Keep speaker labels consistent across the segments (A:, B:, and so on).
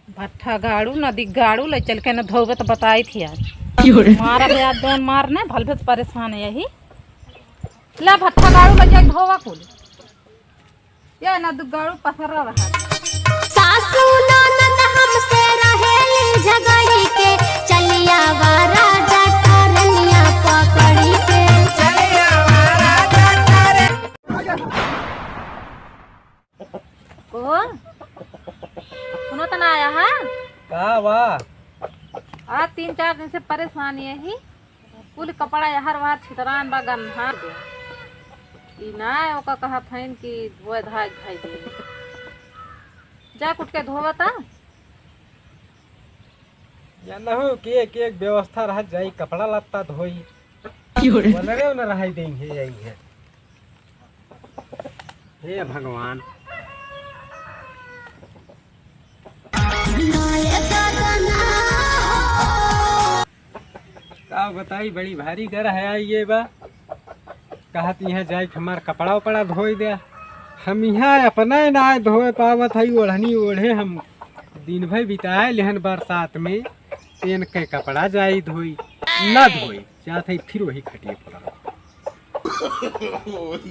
A: भट्ठा गाड़ू नदी गाड़ू ले चल के न धोबे तो बताई थी आज मारा ब्याज दोन मारने भलभे परेशान है यही ला भट्ठा गाड़ू ले जाए धोवा कुल ये न दु गाड़ू पसरा रहा
B: सासू ननद हमसे रहेली झगड़ी के चलिया वा राजा करनिया पकड़ी के चलिया वा राजा करे
A: को सुनो तो ना आया है
C: का वाह
A: आज 3-4 दिन से परेशान यही कुल कपड़ा हर बार छितरान बा गंधा ई ना ओका कहा फैन की धोए धाय खाई दे जा कुट के धोवता
C: जानहु के एक व्यवस्था रह जाई कपड़ा लत्ता धोई बोलरे न रह देंगे यही है हे भगवान का बताई बड़ी भारी घर है ये बा कहत यहाँ जाए हमार कपड़ा उपड़ा धोई दे हम यहाँ अपना ना धोए पावत है ओढ़नी ओढ़े हम दिन भर बिताए लेहन बरसात में पेन के कपड़ा जाई धोई ना धोई जात है फिर वही खटिए पड़ा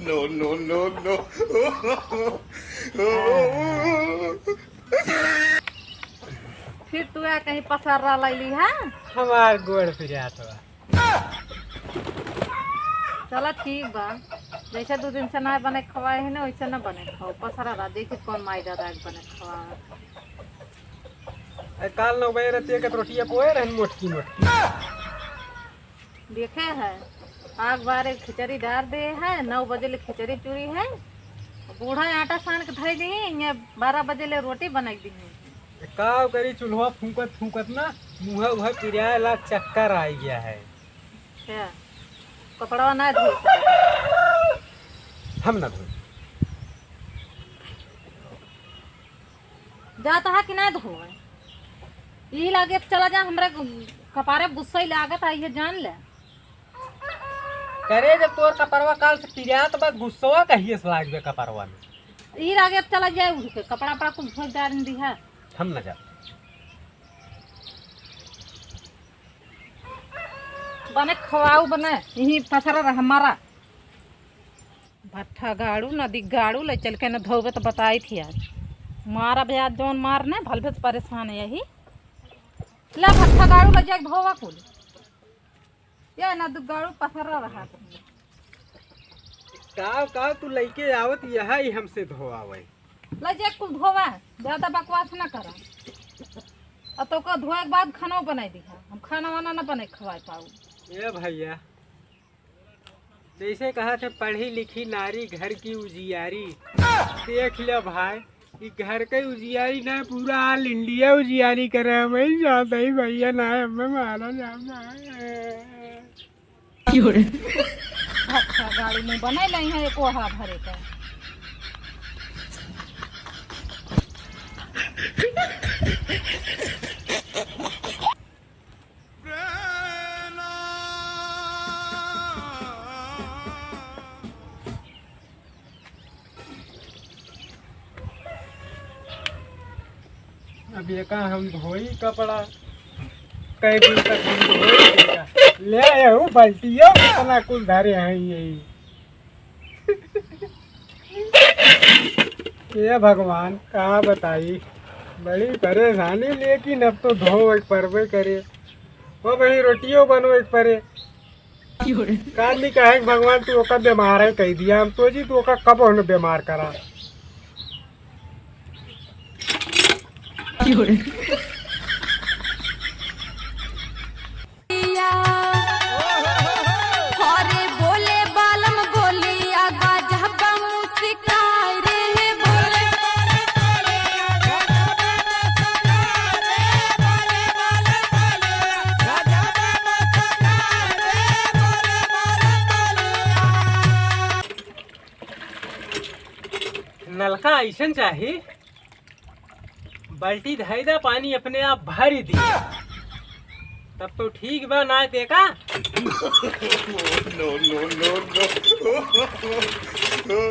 D: no, no, no, no.
A: फिर तू आ कहीं पसरा लैली है
C: हमार गोड़ फिरियात बा
A: चला ठीक बा जैसे 2 दिन से ना बने खवाए है ना वैसे ना बने खाओ पसरा रहा देखी कौन माई दादा बने खवा
C: काल 9 बजे रतिया के रोटियां पोए रहन मोटकी मोटकी
A: देखे है आग बार खिचड़ी डाल दे है 9 बजे ले खिचड़ी चूरी है बूढ़ा आटा सान के धई दी 12 बजे ले रोटी बनाई दी
C: काव करी चूल्हा फूंकत फूंकत ना मुँह उह पिरिया ला चक्कर आ गया है
A: क्या कपड़ा ना धो
C: हम ना धोए
A: जाता है कि ना धो यही लागे चला जा हमरा कपारे गुस्सा ही लागत आई है जान ले
C: करे जब तोर कपड़वा काल से पिरिया तो बस गुस्सा कहिए से लागबे कपड़वा में
A: यही लागे चला जाए उठ के कपड़ा पड़ा कुछ धो डाल दी है
C: हम ना जा
A: बने खवाऊ बने यही पसरा रहा हमारा भट्ठा गाड़ू नदी गाड़ू ले चल के न धोबे तो बताई थी आज मारा ब्याज जोन मारने भलभे परेशान है यही ला भट्ठा गाड़ू ले जाए धोवा कुल ये न दु गाड़ू पसरा रहा
C: का तू लइके आवत यहा ही हमसे धोआवे
A: ले जाए कुल धोवा ज्यादा बकवास ना करा और तो का धोए के बाद खाना बनाई दी हम खाना वाना ना बने खवाए पाऊ
C: ये भैया जैसे कहा थे पढ़ी लिखी नारी घर की उजियारी देख ले भाई ये घर के उजियारी ना पूरा ऑल इंडिया उजियारी करे मैं जाता ही भैया ना हमें मारा जाना
A: अच्छा गाड़ी में बने नहीं है एक वहा भरे का
C: अब ये कहा हम धोई कपड़ा कई दिन तक हम धोई ले आऊ बाल्टियों इतना कुछ धरे हैं यही ये भगवान कहाँ बताई बड़ी परेशानी लेकिन अब तो धो एक परवे करे वो भाई रोटियों बनो एक परे काली कहे भगवान तू ओका बीमार है कह दिया हम तो जी तू ओका कब होने बीमार करा
B: हरे बोले बालम बोली आगा जहबा मुस्काई रे बोले
C: नलका ऐसा चाहिए बाल्टी धैदा पानी अपने आप भर दी तब तो ठीक बा ना देखा
D: no, no, no, no.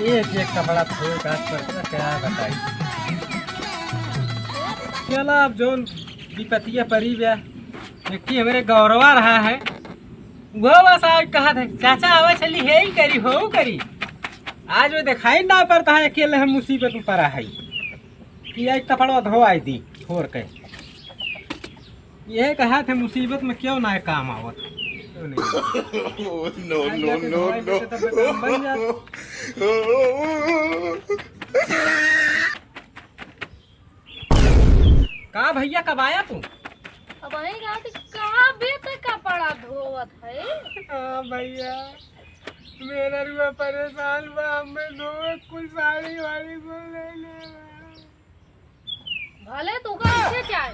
C: एक एक कपड़ा धोए काट पर क्या बताई। चला अब जोन विपत्तिया परी ब्या व्यक्ति हमारे गौरवा रहा है वो बस आज कहा था चाचा आवा चली है ही करी हो करी। आज वो दिखाई ना पड़ता है अकेले हम मुसीबत में पड़ा है कि आज कपड़ा धो आई दी छोड़ के। यह कहा थे मुसीबत में क्यों ना काम आवत क्यों नहीं।
D: no, no, no, no.
C: का भैया कब आया तू?
A: अब वही कहाँ बेटे कपड़ा धोवत है।
C: हाँ भैया मेरा रुआ परेशान बा हमें धोए कुल साड़ी वाड़ी को ले ले।
A: भले तू कैसे चाहे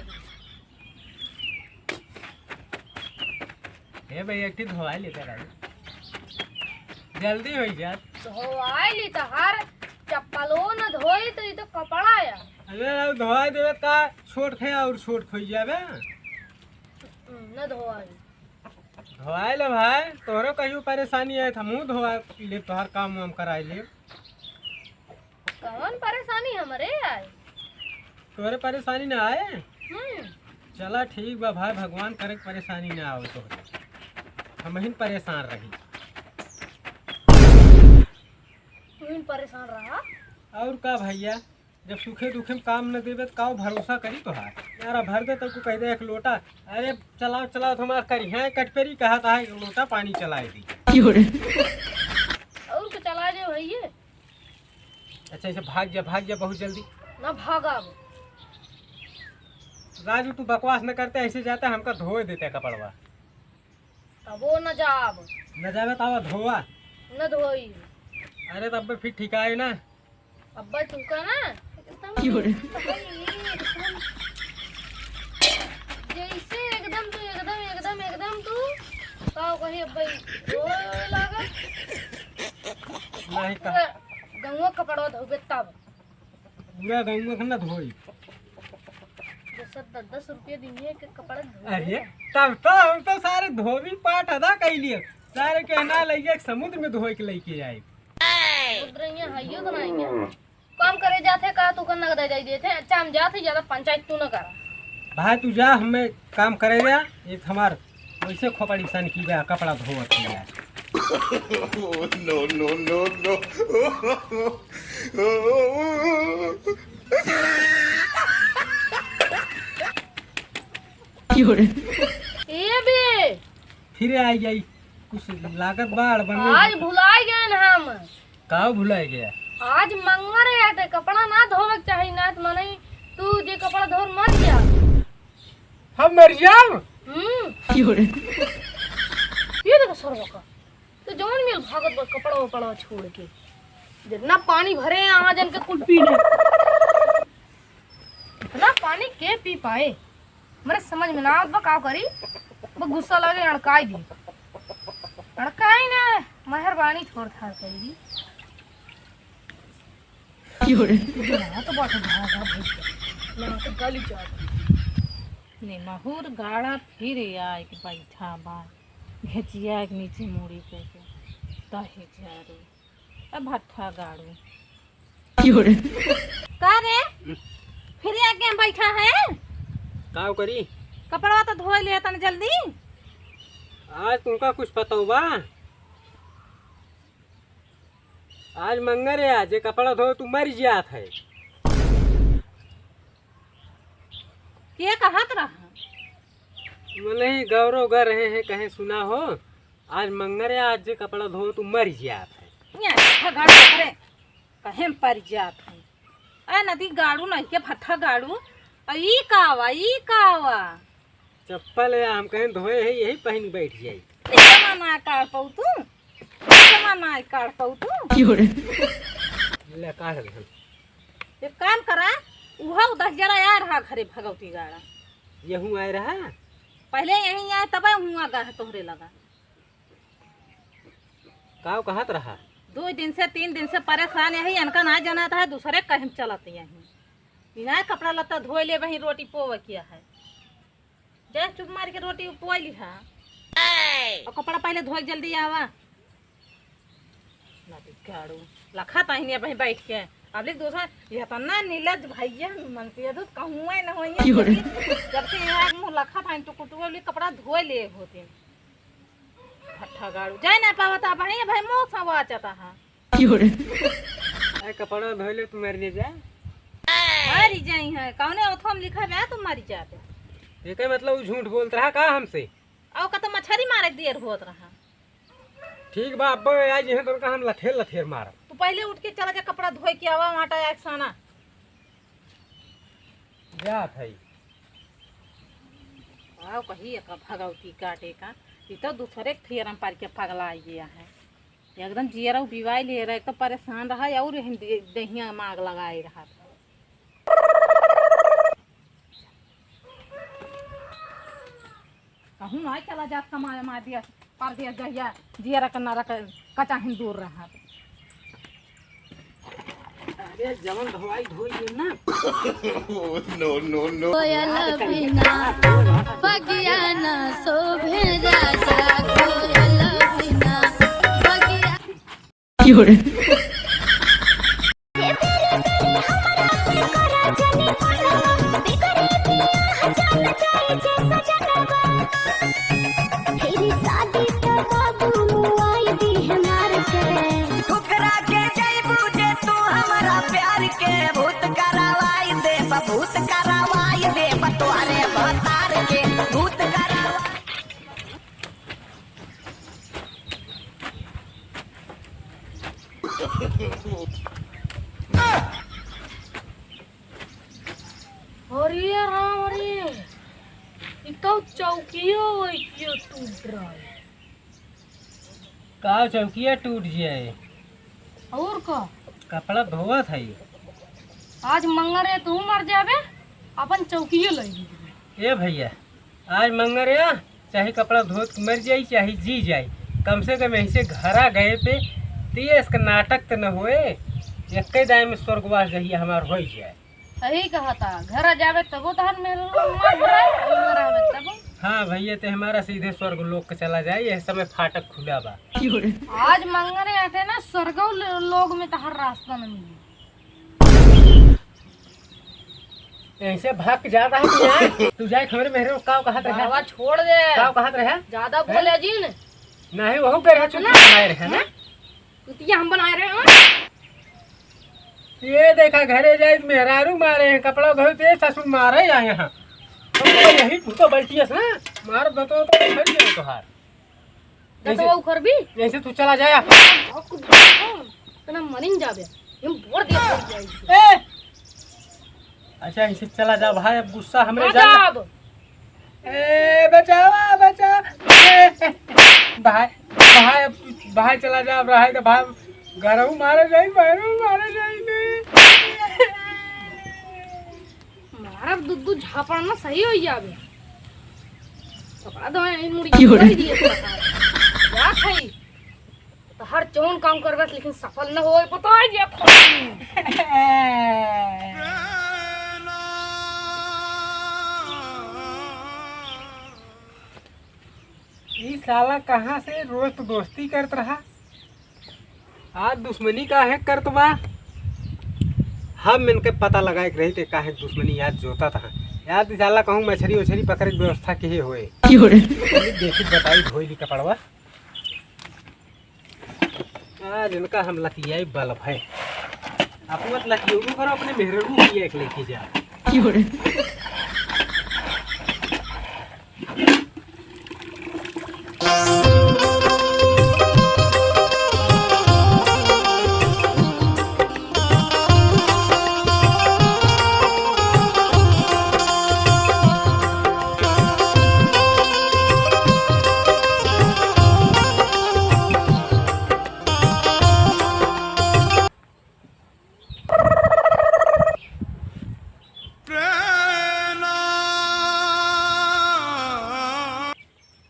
C: हे भैया एक धोवाई लेकर आई जल्दी हो जा।
A: धोवाई तो हर चप्पलो न धोई तो ये तो कपड़ा या।
C: अरे धोवाई देवे का छोट खे और छोट खोई जावे
A: न धोवाई
C: धोवाई ले भाई तोहरो कहीं परेशानी है हम धोवा ले तोहर काम वाम कराई ले।
A: कौन परेशानी हमारे आए
C: तोहरे परेशानी ना आए। चला ठीक बा भाई भगवान करे परेशानी ना आओ तो हम ही परेशान रही।
A: तू परेशान रहा
C: और का भैया जब सूखे दुखे में काम न देवे तो का भरोसा करी तोहार यार भर दे तो कह दे एक लोटा। अरे चलाओ चलाओ तुम्हारा करी है कटपेरी कहा था एक लोटा पानी चलाए दी
A: और तो चला जाए भैया।
C: अच्छा ऐसे भाग जा बहुत जल्दी
A: ना भागा
C: राजू तू बकवास न करते ऐसे जाते हमका धोए देते कपड़वा
A: तब वो न जाब
C: न जावे तो धोआ
A: न धोई।
C: अरे तब फिर ठीक है ना
A: अब्बा तू का ना जैसे एकदम तू एकदम तू का कहीं अब्बा रोए लागा
C: नहीं का
A: गंगो कपड़ा धोबे तब
C: पूरा गंगा न धोई
A: 10 रुपये दिए के कपड़ा धो।
C: अरे तब तो हम तो सारे धोबी पाठ अदा कर लिए सारे कहना लगे समुद्र में धोए के लेके आए।
A: उधरिया हइयो तो नहीं काम करे जाते का तू कर नगद जाई देते। अच्छा हम जाते ज्यादा पंचायत तू न करा
C: भाई तू जा हमें काम करे गया एक हमार वैसे खोपड़ी सन की गया कपड़ा धोवत किया।
D: no, no, no,
A: ए बे
C: फिर आई जाई कुछ लागत बाढ़ बन
A: आज भुलाए गए न हम
C: का भुलाए गया।
A: आज मंगर है ते कपड़ा ना धोवे के चाहिए ना तो मने तू जे कपड़ा धोर मर जा
C: हम मर जाओ।
A: ये देखो सरवा का तो जौन मिल भागत बस कपड़ा उपड़ा छोड़ के जितना पानी भरे हैं आज इनके कुल पी ले इतना पानी के पी पाए मेरे समझ में ना आवत का करी वो गुस्सा लगे अड़काई दी अड़काई ना मेहरबानी छोड़ थार करी दी तो बात भागा भाई मैं तो गली जा ने महूर गाड़ा फिर आए के बैठा बा घेचिया के नीचे मुड़ी पे दहे झारू अब भट्ठा गाड़ू का रे फिर आके बैठा है
C: का करी
A: कपड़ा तो धोए लिया तने जल्दी।
C: आज तुमका कुछ पता होगा आज मंगर है आज कपड़ा धो तू मर जात है
A: के कहत रहा
C: नहीं गौरव गर रहे हैं कहीं सुना हो आज मंगर है आज कपड़ा धो तू मर जात है
A: यहाँ गाड़ू करे कहीं पर जात है ए नदी गाड़ू नहीं के भट्ठा गाड़ू ई कावा
C: चप्पल है हम कहीं धोए है यही पहन बैठ जाई
A: ना काट पाऊ तू ना काट पाऊ तू
C: ले काट दे
A: एक काम करा उहा 10 जरा आ रहा घरे भगवती गाड़ा
C: यहूं आए रहा
A: पहले यहीं आए तब हुआ गा तोहरे लगा
C: का कहत रहा
A: 2 दिन से 3 दिन से परेशान यही इनका ना जाना था दूसरे कहीं चलते यहीं बिना कपड़ा लत्ता धोए ले वही रोटी पोवा किया है जा चुप मार के रोटी पोवा लिहा और कपड़ा पहले धोए जल्दी आवा ना गाड़ू लखा ताही भाई बैठ के अब लिख दूसरा यह तो ना नीलज भैया मनती है तो कहूँ न हो जब से यहाँ मुँह लखा था तो कुटुआ कपड़ा धोए ले होते भट्ठा गाड़ू जाए ना पावता भाई भाई मुँह सब आ जाता है
C: कपड़ा धोए ले तुम मरने जाए
A: मरी जाई है कौने ओथम लिखा है तुम मरी जाते
C: ये मतलब झूठ बोलता रहा का हमसे
A: आओ का तो मछली मारे देर होत रहा
C: ठीक बा अब आज यहां तो हम लथेर लथेर मार
A: तू पहले उठ के चला जा कपड़ा धोए के आवा आटा एक साना
C: जा थई
A: आओ कही का भगवती काटे का ये तो दूसरे थेरम पार के पगला आ गया है एकदम जियरा बिवाई ले रहा तो परेशान रहा और दहिया मांग लगाए रहा कहूँ ना चला जात कमाए मार दिया पार दिया जहिया जियरा का नारा कचा दूर रहा
C: अरे जवन धोई धोई ना
D: no, no, no.
B: कोयल बिना बगिया न शोभे राजा कोयल बिना बगिया
E: ठुकरा के जइबू जे तू हमरा प्यार के भूत करावाई दे तोरे भतार के भूत करावाई
B: अरे राम रे ई तो चौकियो वैकियो टूट रहा है
C: का चौकिया टूट जाए
B: और का
C: कपड़ा धोआ था
B: आज मंगर है तू मर जाबे अपन चौकियो लगी
C: ए भैया आज मंगर या चाहे कपड़ा धो के मर जाई चाहे जी जाए कम से कम ऐसे घरा गए पे तेज का नाटक तो न होए एक दाय में स्वर्गवास जहिया हमार हो जाए
B: सही कहा था घर जावे तबो तहन मेरे मर रहे तब
C: हाँ भैया तो हमारा सीधे स्वर्ग लोक के चला जाए यह समय फाटक खुला बा
B: आज मंगरे आते ना स्वर्गो लोग में तहर रास्ता न मिली
C: ऐसे भाग जाता है तू जाए खबर मेरे का कहत रहा
B: बाबा छोड़ दे
C: का कहत रहा
B: ज्यादा बोले जी ने
C: नहीं वहु कर चुप बनाए रहे ना
B: कुतिया हम बनाए रहे हैं
C: ये देखा घरे जाए मेहरारू मारे हैं कपड़ा धोते ससुर मारे या यहाँ यही तू तो बल्टियस ना मार दो तो फट जाए तोहार
B: देखो वो कर भी
C: जैसे तू चला जाए
B: तना मरिन जाबे हम बोर दिया पड़ जाए
C: ए अच्छा ऐसे चला जा भाई अब गुस्सा हमरे जान
B: अब
C: ए बचावा बचा भाई भाई अब भाई चला जा अब रहा है तो भाई घरों मारे जाए बाहरों मारे जाए
B: मारा दूध झापड़ ना सही हो जाबे कपड़ा दो मुड़ी छोड़ दिए क्या खाई तो हर चौन काम करबे लेकिन सफल न होए पता है जे
C: ये साला कहाँ से रोज तो दोस्ती करत रहा आज दुश्मनी का है करत बा हम इनके पता लगाए के रही थे काहे दुश्मनी याद जोता था याद साला कहूँ मछली उछली पकड़े के व्यवस्था के हुए देखी बताई धोई कपड़वा आज इनका हम लतियाई बल्ब है अपना लतियों करो अपने मेहरबू की एक लेके जा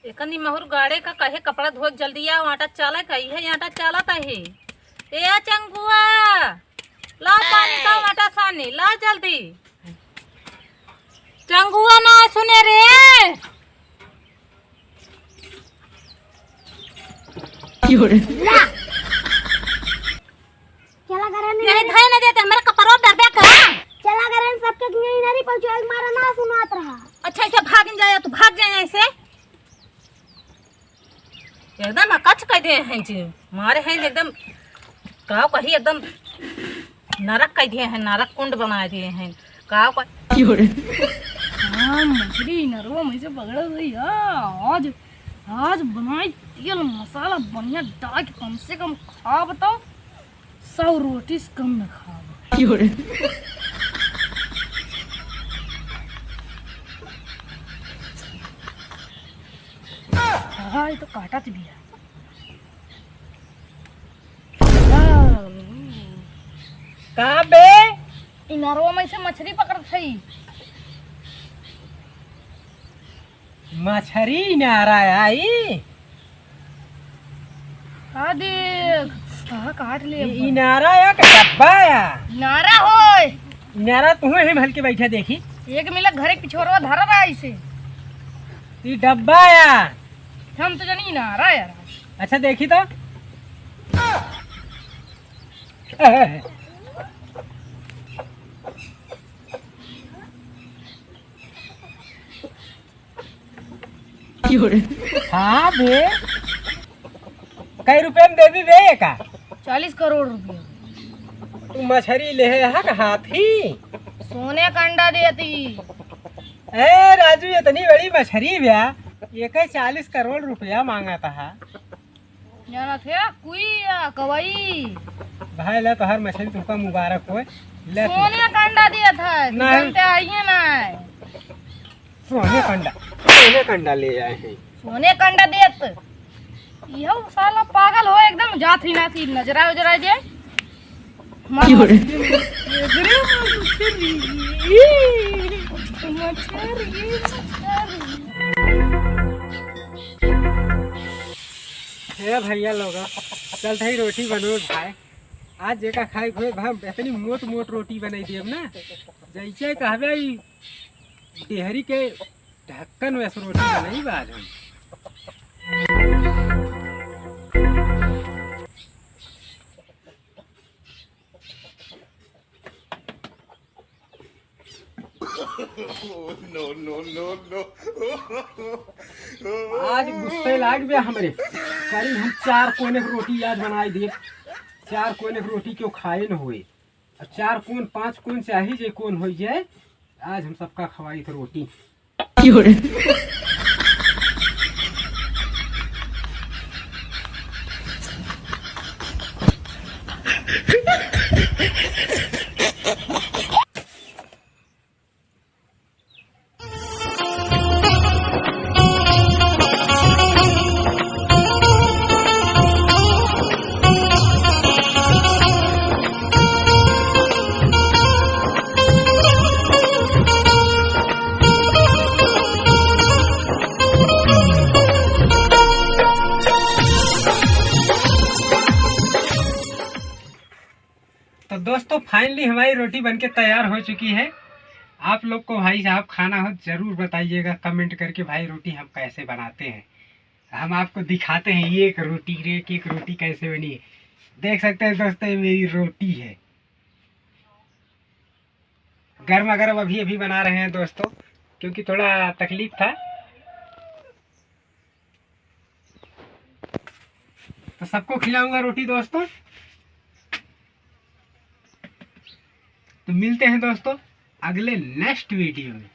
A: एकनी महूर गाड़े का कहे कपड़ा धो जल्दी आ आटा चाला कही है आटा चाला है ए चंगुआ ला पानी का आटा सानी ला जल्दी चंगुआ ना सुने रे भागत रहा।
F: अच्छा ऐसे भाग जाए तो भाग जाए ऐसे एकदम अकच कर दिए हैं जी मारे हैं एकदम काव कही एकदम नरक कर दिए हैं नरक कुंड बना दिए हैं काव का
B: हाँ मछली नरवा में से पकड़ गई आज आज बनाई तेल मसाला बढ़िया डाल के कम से कम खा बताओ 100 रोटी से कम न खा हाँ ये तो काटा भी है
F: का बे
B: इ नरवा में से मछली पकड़ थई
C: मछरी नारा आई
B: हाँ देख हाँ काट ले
C: ई नारा या का डब्बा या
B: नारा होय
C: नारा तुम्हें ही भल के बैठा देखी
B: एक मिला घरे पिछोरवा धरा रहा इसे
C: ई डब्बा या
B: हम तो जानी नारा यार
C: अच्छा देखी तो हाँ बे कई रुपए में देवी बे का
B: 40 करोड़ रुपया
C: तू मछरी ले है का हाथी
B: सोने का अंडा देती
C: ए राजू इतनी बड़ी मछली भैया ये कई 40 करोड़ रुपया मांगा था
B: जाना थे कुई या कवई
C: भाई ला तो हर मछली तुमका मुबारक हो ले तू।
B: सोने का अंडा दिया था
C: नहीं।
B: जानते आइए ना
C: सोने कंडा ले आए हैं
B: सोने का अंडा देत यह साला पागल हो एकदम जाती ना थी नजरा उजरा जे
C: हे भैया लोग चल थई रोटी बनो भाई आज जेका खाए खोए भाई इतनी मोट मोट रोटी बनाई देब ना जैसे कहबे ई डेहरी के ढक्कन वैसे रोटी बनाई बाद हम
D: no, no, no, no.
C: आज गुस्से लाग गया हमरे करीब हम 4 कोने की रोटी आज बनाई दे 4 कोने की रोटी क्यों खाए न हुए 4 कोन 5 कोन चाहिए जे कोन हो जाए आज हम सबका खवाई थी रोटी तो दोस्तों फाइनली हमारी रोटी बनके तैयार हो चुकी है। आप लोग को भाई साहब खाना हो जरूर बताइएगा कमेंट करके भाई रोटी हम कैसे बनाते हैं। हम आपको दिखाते हैं एक रोटी कैसे बनी है। देख सकते हैं दोस्तों ये मेरी रोटी है गर्मा गर्म अभी अभी बना रहे हैं दोस्तों क्योंकि थोड़ा तकलीफ था। तो सबको खिलाऊंगा रोटी दोस्तों। तो मिलते हैं दोस्तों अगले नेक्स्ट वीडियो में।